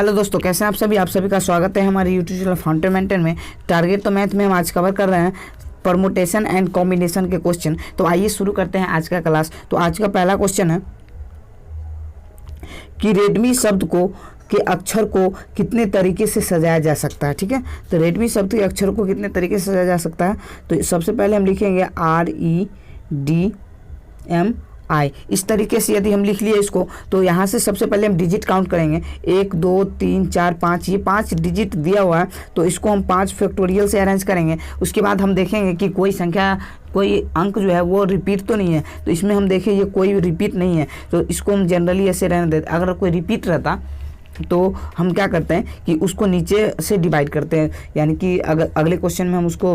Hello दोस्तों, कैसे हैं आप सभी का स्वागत है हमारे यूट्यूब चैनल फंडामेंटल में। टारगेट तो मैथ में हम आज कवर कर रहे हैं परमुटेशन एंड कॉम्बिनेशन के क्वेश्चन। तो आइए शुरू करते हैं आज का क्लास। तो आज का पहला क्वेश्चन है कि रेडमी शब्द को के अक्षर को कितने तरीके से सजाया जा सकता है। ठीक है, तो रेडमी शब्द के अक्षर को कितने तरीके से सजाया जा सकता है। तो सबसे पहले हम लिखेंगे REDMI। इस तरीके से यदि हम लिख लिए इसको, तो यहाँ से सबसे पहले हम डिजिट काउंट करेंगे 1 2 3 4 5। ये 5 डिजिट दिया हुआ है, तो इसको हम 5 फैक्टोरियल से अरेंज करेंगे। उसके बाद हम देखेंगे कि कोई संख्या, कोई अंक जो है वो रिपीट तो नहीं है। तो इसमें हम देखें ये कोई रिपीट नहीं है, तो इसको हम जनरली ऐसे रहने देते। अगर कोई रिपीट रहता तो हम क्या करते हैं कि उसको नीचे से डिवाइड करते हैं, यानी कि अगर अगले क्वेश्चन में हम उसको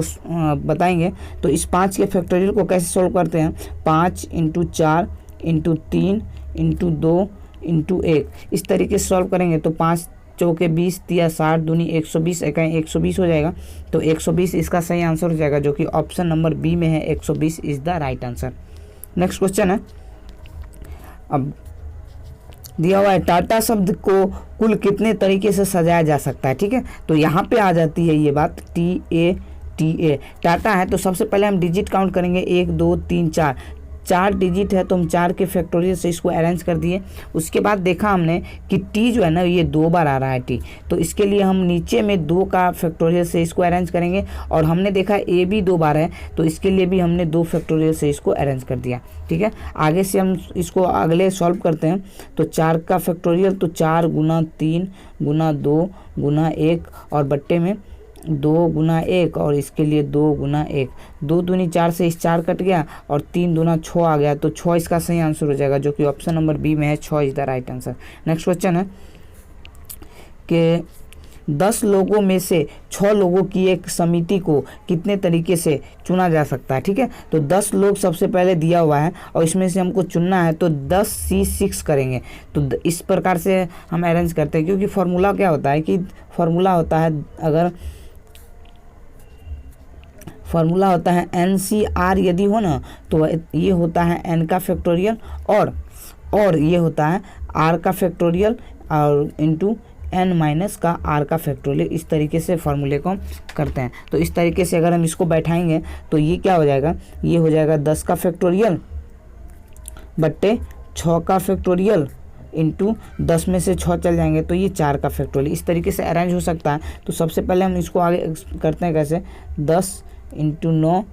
बताएंगे। तो इस 5 के फैक्टोरियल को कैसे सॉल्व करते हैं, 5 × 4 × 3 × 2 × 1, इस तरीके से सॉल्व करेंगे। तो 5 चौके 20, 3 60, दूनी 120, 120 हो जाएगा। तो 120 इसका सही आंसर हो जाएगा, जो कि ऑप्शन नंबर बी में है। 120 is the right answer. Next question है, अब दिया हुआ है टाटा शब्द को कुल कितने तरीके से सजाया जा सकता है। ठीक है, तो यहाँ पे आ जाती है ये बात TA टाटा है। तो सबसे पहले हम डिजिट काउंट करेंगे 1 2 3 4 डिजिट है, तो हम 4 के फैक्टोरियल से इसको अरेंज कर दिए। उसके बाद देखा हमने कि टी जो है ना, ये 2 बार आ रहा है टी, तो इसके लिए हम नीचे में 2 का फैक्टोरियल से इसको अरेंज करेंगे। और हमने देखा ए भी 2 बार है, तो इसके लिए भी हमने 2 फैक्टोरियल से इसको अरेंज कर दिया। ठीक है, आगे से हम इसको अगले सॉल्व करते हैं। तो 4 का फैक्टोरियल, तो 4 × 3 × 2 × 1 और बट्टे में 2 × 1, और इसके लिए 2 × 1। 2 दूनी 4 से इस 4 कट गया, और 3 दूना 6 आ गया। तो 6 इसका सही आंसर हो जाएगा, जो कि ऑप्शन नंबर बी में है। 6 is the right answer. Next question है कि 10 लोगों में से 6 लोगों की एक समिति को कितने तरीके से चुना जा सकता है। ठीक है, तो 10 लोग सबसे पहले दिया हुआ है, और इसमें से हमको चुनना है, तो 10C6 करेंगे। तो इस प्रकार से हम अरेंज करते हैं, क्योंकि फार्मूला क्या होता है कि फार्मूला होता है, अगर फार्मूला होता है NCR यदि हो ना, तो ये होता है n का फैक्टोरियल, और ये होता है r का फैक्टोरियल, और इंटू n माइनस का r का फैक्टोरियल। इस तरीके से फार्मूले को हम करते हैं। तो इस तरीके से अगर हम इसको बैठाएंगे, तो ये क्या हो जाएगा, ये हो जाएगा 10 का फैक्टोरियल बट्टे 6 का फैक्टोरियल इंटू 10 में से 6 चल जाएंगे, तो ये 4 का फैक्टोरियल। इस तरीके से अरेंज हो सकता है। तो सबसे पहले हम इसको आगे करते हैं कैसे, 10 × 9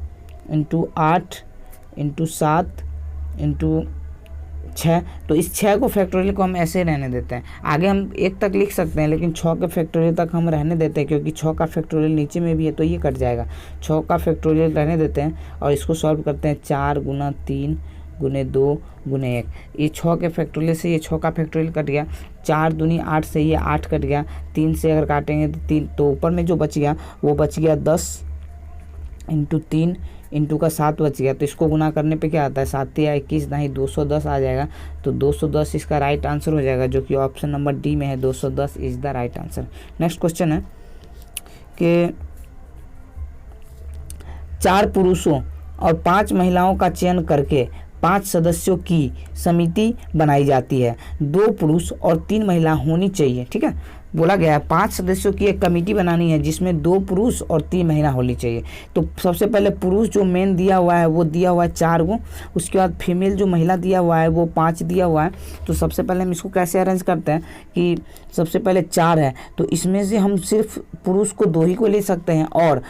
× 8 × 7 × 6। तो इस 6 को फैक्टोरियल को हम ऐसे रहने देते हैं। आगे हम 1 तक लिख सकते हैं, लेकिन 6 के फैक्टोरियल तक हम रहने देते हैं, क्योंकि 6 का फैक्टोरियल नीचे में भी है, तो ये कट जाएगा। 6 का फैक्टोरियल रहने देते हैं, और इसको सॉल्व करते हैं। 4 × 3 × 2 × 1। ये 6 के फैक्टोरियल से ये 6 का फैक्टोरियल कट गया। 4 दूनी 8 से ये 8 कट गया। 3 से अगर काटेंगे तो 3, तो ऊपर में जो बच गया वो बच गया 10 × 3 इंटू का 7 बच गया। तो इसको गुना करने पे क्या आता है, 7 या 21 नहीं 210 आ जाएगा। तो 210 इसका राइट आंसर हो जाएगा, जो कि ऑप्शन नंबर डी में है। 210 is the right answer. Next question है कि 4 पुरुषों और 5 महिलाओं का चयन करके 5 सदस्यों की समिति बनाई जाती है। 2 पुरुष और 3 महिला होनी चाहिए। ठीक है, बोला गया है 5 सदस्यों की एक कमेटी बनानी है, जिसमें 2 पुरुष और 3 महिला होनी चाहिए। तो सबसे पहले पुरुष जो मेन दिया हुआ है वो दिया हुआ है 4 गो। उसके बाद फीमेल जो महिला दिया हुआ है वो 5 दिया हुआ है। तो सबसे पहले हम इसको कैसे अरेंज करते हैं कि सबसे पहले 4 है, तो इसमें से हम सिर्फ पुरुष को 2 ही को ले सकते हैं, और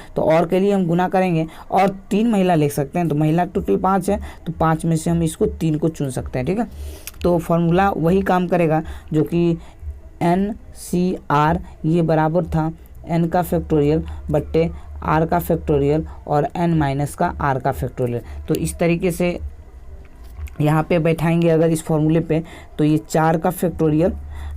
के लिए हम गुना करेंगे, और 3 महिला ले सकते हैं। तो महिला टोटल 5 है, तो 5 में से हम इसको 3 को चुन सकते हैं। ठीक है, तो फार्मूला वही काम करेगा, जो कि NCR ये बराबर था n का फैक्टोरियल बट्टे r का फैक्टोरियल और n माइनस का r का फैक्टोरियल। तो इस तरीके से यहाँ पे बैठाएंगे अगर इस फॉर्मूले पे, तो ये 4 का फैक्टोरियल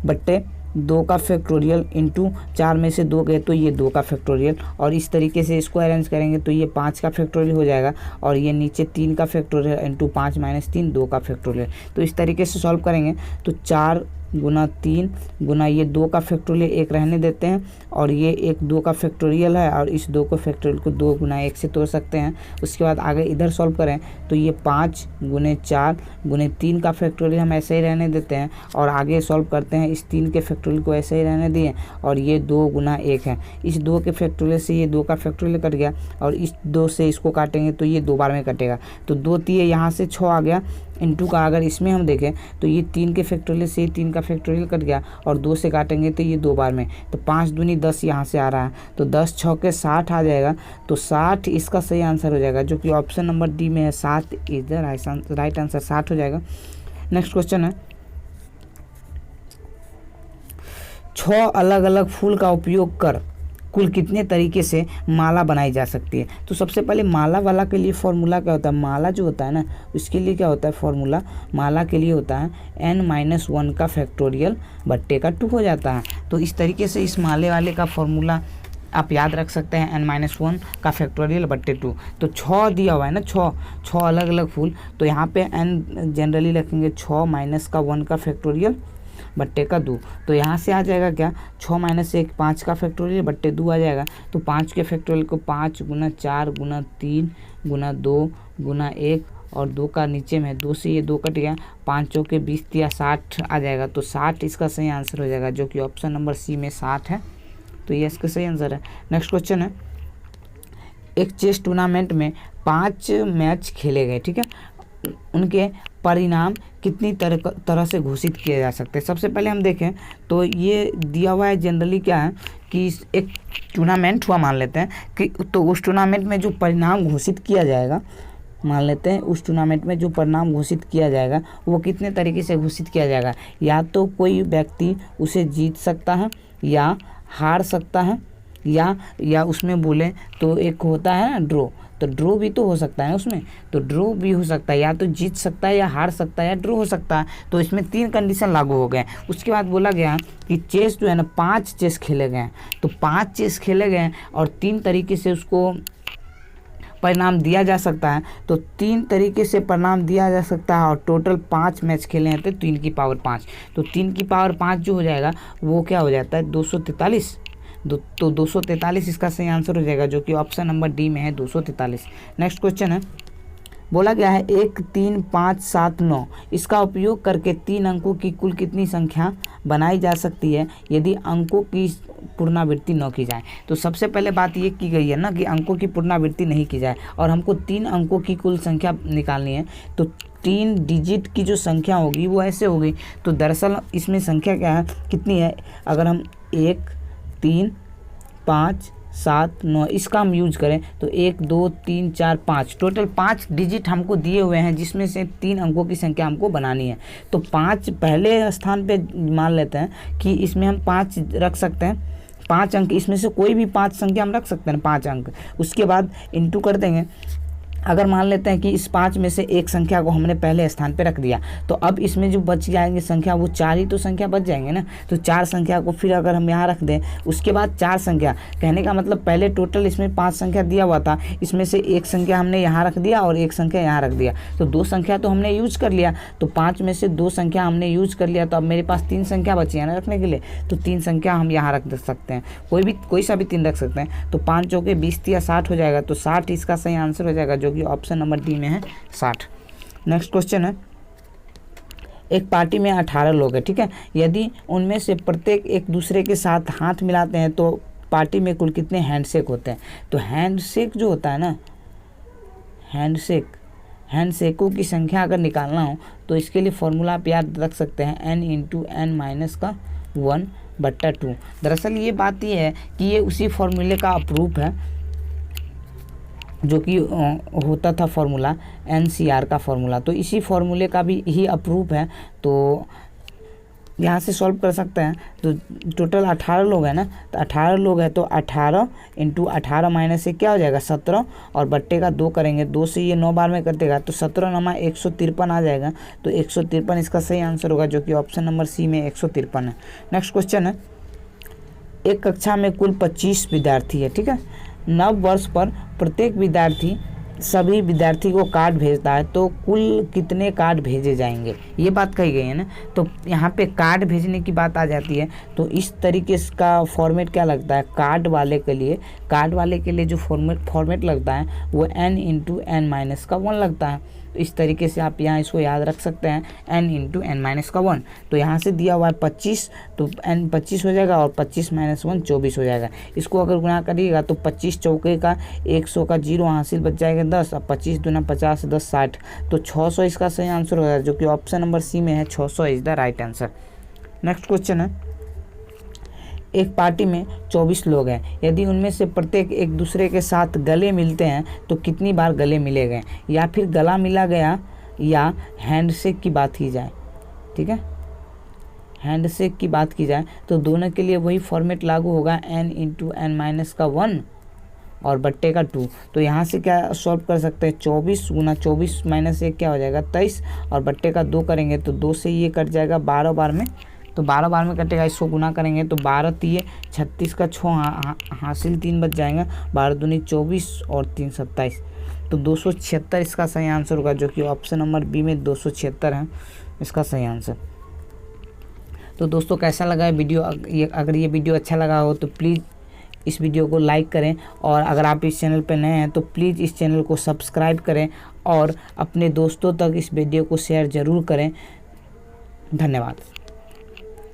बट्टे 2 का फैक्टोरियल इंटू 4 में से 2 गए, तो ये 2 का फैक्टोरियल, और इस तरीके से इसको अरेंज करेंगे, तो ये 5 का फैक्टोरियल हो जाएगा, और ये नीचे 3 का फैक्टोरियल इंटू 5 - 3 2 का फैक्टोरियल। तो इस तरीके से सॉल्व करेंगे, तो 4 गुना 3 गुना ये 2 का फैक्टोरियल 1 रहने देते हैं, और ये एक 2 का फैक्टोरियल है, और इस 2 को फैक्टोरियल को 2 गुना 1 से तोड़ सकते हैं। उसके बाद आगे इधर सॉल्व करें तो ये 5 गुने 4 गुने 3 का फैक्टोरियल हम ऐसे ही रहने देते हैं, और आगे सॉल्व करते हैं, इस 3 के फैक्टोरियल को ऐसे ही रहने दिए, और ये 2 गुना 1 है। इस 2 के फैक्टोरियल से ये 2 का फैक्टोरियल कट गया, और इस 2 से इसको काटेंगे तो ये 2 बार में कटेगा, तो 2 3 यहाँ से 6 आ गया। इनटू का अगर इसमें हम देखें तो ये 3 के फैक्टोरियल से 3 का फैक्टोरियल कट गया, और 2 से काटेंगे तो ये 2 बार में, तो 5 दूनी 10 यहाँ से आ रहा है, तो 10 6 के 60 आ जाएगा, तो 60 इसका सही आंसर हो जाएगा, जो कि ऑप्शन नंबर डी में है। 7 इज द राइट आंसर, 60 हो जाएगा। नेक्स्ट क्वेश्चन है, 6 अलग अलग फूल का उपयोग कर कुल कितने तरीके से माला बनाई जा सकती है। तो सबसे पहले माला वाला के लिए फॉर्मूला क्या होता है, माला जो होता है ना उसके लिए क्या होता है फॉर्मूला, माला के लिए होता है n-1 का फैक्टोरियल बट्टे का 2 हो जाता है। तो इस तरीके से इस माले वाले का फॉर्मूला आप याद रख सकते हैं, n-1 का फैक्टोरियल बट्टे 2। तो 6 दिया हुआ है ना, 6 अलग अलग फूल, तो यहाँ पे n जनरली रखेंगे 6 माइनस का 1 का फैक्टोरियल बट्टे का 2, तो यहाँ से आ जाएगा क्या 6 माइनस 1 5 का फैक्टोरियल बट्टे 2 आ जाएगा। तो 5 के फैक्टोरियल को 5 गुना 4 गुना 3 गुना 2 गुना 1, और 2 का नीचे में 2 से ये 2 कट गया, 5 चौके 20 या 60 आ जाएगा, तो 60 इसका सही आंसर हो जाएगा, जो कि ऑप्शन नंबर सी में 60 है, तो ये इसका सही आंसर है। नेक्स्ट क्वेश्चन है, एक चेस टूर्नामेंट में 5 मैच खेले गए, ठीक है, उनके परिणाम कितनी तरह से घोषित किए जा सकते हैं। सबसे पहले हम देखें तो ये दिया हुआ है, जनरली क्या है कि एक टूर्नामेंट हुआ मान लेते हैं कि, तो उस टूर्नामेंट में जो परिणाम घोषित किया जाएगा, मान लेते हैं उस टूर्नामेंट में जो परिणाम घोषित किया जाएगा वो कितने तरीके से घोषित किया जाएगा, या तो कोई व्यक्ति उसे जीत सकता है या हार सकता है, या उसमें बोले तो एक होता है ना ड्रॉ, तो ड्रॉ भी तो हो सकता है उसमें, तो ड्रॉ भी हो सकता है, या तो जीत सकता है या हार सकता है या ड्रॉ हो सकता है। तो इसमें 3 कंडीशन लागू हो गए। उसके बाद बोला गया कि चेस जो है ना 5 चेस खेले गए, तो 5 चेस खेले गए और 3 तरीके से उसको परिणाम दिया जा सकता है, तो 3 तरीके से परिणाम दिया जा सकता है, और टोटल 5 मैच खेले हैं तो 3 की पावर 5, तो 3 की पावर 5 जो हो जाएगा वो क्या हो जाता है 243, तो 243 इसका सही आंसर हो जाएगा, जो कि ऑप्शन नंबर डी में है 243। नेक्स्ट क्वेश्चन है, बोला गया है 1 3 5 7 9 इसका उपयोग करके 3 अंकों की कुल कितनी संख्या बनाई जा सकती है यदि अंकों की पुनरावृत्ति न की जाए। तो सबसे पहले बात ये की गई है ना कि अंकों की पुनरावृत्ति नहीं की जाए, और हमको 3 अंकों की कुल संख्या निकालनी है, तो 3 डिजिट की जो संख्या होगी वो ऐसे होगी। तो दरअसल इसमें संख्या क्या है, कितनी है, अगर हम 1 3 5 7 9 इसका हम यूज करें तो 1 2 3 4 5 टोटल 5 डिजिट हमको दिए हुए हैं, जिसमें से 3 अंकों की संख्या हमको बनानी है। तो 5 पहले स्थान पे मान लेते हैं कि इसमें हम 5 रख सकते हैं, 5 अंक, इसमें से कोई भी 5 संख्या हम रख सकते हैं 5 अंक। उसके बाद इंटू कर देंगे, अगर मान लेते हैं कि इस 5 में से एक संख्या को हमने पहले स्थान पे रख दिया, तो अब इसमें जो बच जाएंगे संख्या वो 4 ही तो संख्या बच जाएंगे ना, तो 4 संख्या को फिर अगर हम यहाँ रख दें, उसके बाद 4 संख्या, कहने का मतलब पहले टोटल इसमें 5 संख्या दिया हुआ था, इसमें से एक संख्या हमने यहाँ रख दिया और एक संख्या यहाँ रख दिया, तो 2 संख्या तो हमने यूज कर लिया, तो 5 में से 2 संख्या हमने यूज कर लिया, तो अब मेरे पास 3 संख्या बची है ना रखने के लिए, तो 3 संख्या हम यहाँ रख सकते हैं, कोई सा भी 3 रख सकते हैं, तो 5 चौके 20 या 60 हो जाएगा, तो 60 इसका सही आंसर हो जाएगा, जो कि ऑप्शन नंबर डी में है 60। नेक्स्ट क्वेश्चन है, एक पार्टी में 18 लोग हैं, ठीक है, यदि उनमें से प्रत्येक एक दूसरे के साथ हाथ मिलाते हैं तो पार्टी में कुल कितने हैंडशेक होते हैं। तो हैंडशेक जो होता है ना, हैंडशेकों की संख्या अगर निकालना हो तो इसके लिए फॉर्मूला आप याद रख सकते हैं n×n-1/2। दरअसल ये बात ये है कि ये उसी फॉर्मूले का अप्रूफ है जो कि होता था फॉर्मूला NCR का फॉर्मूला, तो इसी फॉर्मूले का भी ही अप्रूव है, तो यहाँ से सॉल्व कर सकते हैं। तो टोटल 18 लोग हैं ना, तो 18 लोग हैं तो 18 × 18 माइनस से क्या हो जाएगा 17, और बट्टे का 2 करेंगे, 2 से ये 9 बार में कर देगा, तो 17 × 153 आ जाएगा, तो 153 इसका सही आंसर होगा, जो कि ऑप्शन नंबर सी में 153 है। नेक्स्ट क्वेश्चन है, एक कक्षा में कुल 25 विद्यार्थी है, ठीक है, नव वर्ष पर प्रत्येक विद्यार्थी सभी विद्यार्थी को कार्ड भेजता है तो कुल कितने कार्ड भेजे जाएंगे, ये बात कही गई है ना। तो यहाँ पे कार्ड भेजने की बात आ जाती है तो इस तरीके का फॉर्मेट क्या लगता है, कार्ड वाले के लिए जो फॉर्मेट लगता है वो n इंटू एन माइनस का 1 लगता है। तो इस तरीके से आप यहाँ इसको याद रख सकते हैं, n इंटू एन माइनस का 1। तो यहाँ से दिया हुआ है 25, तो n 25 हो जाएगा और 25 माइनस 1 24 हो जाएगा। इसको अगर गुणा करिएगा तो 25 चौके का 100 का 0 हासिल बच जाएगा 10, अब 25 दूना 50 10 60, तो 600 इसका सही आंसर होगा, जो कि ऑप्शन नंबर सी में है। 600 is the right answer. Next question है, एक पार्टी में 24 लोग हैं, यदि उनमें से प्रत्येक एक दूसरे के साथ गले मिलते हैं तो कितनी बार गले मिले गए, या फिर गला मिला गया या हैंडशेक की बात की जाए। ठीक है, हैंडशेक की बात की जाए तो दोनों के लिए वही फॉर्मेट लागू होगा, n इंटू एन माइनस का 1 और बट्टे का 2। तो यहाँ से क्या सॉल्व कर सकते हैं, 24 गुना 24 माइनस 1 क्या हो जाएगा 23, और बट्टे का 2 करेंगे तो 2 से ये कट जाएगा 12 बार में, तो 12 बार में कटेगा। इसको गुना करेंगे तो 12 3 36 का 6 हासिल 3 बच जाएगा, 12 दूनी 24 और 3 27, तो 276 इसका सही आंसर होगा, जो कि ऑप्शन नंबर बी में 276 है इसका सही आंसर। तो दोस्तों कैसा लगा वीडियो, अगर ये वीडियो अच्छा लगा हो तो प्लीज़ इस वीडियो को लाइक करें, और अगर आप इस चैनल पर नए हैं तो प्लीज़ इस चैनल को सब्सक्राइब करें और अपने दोस्तों तक इस वीडियो को शेयर ज़रूर करें। धन्यवाद।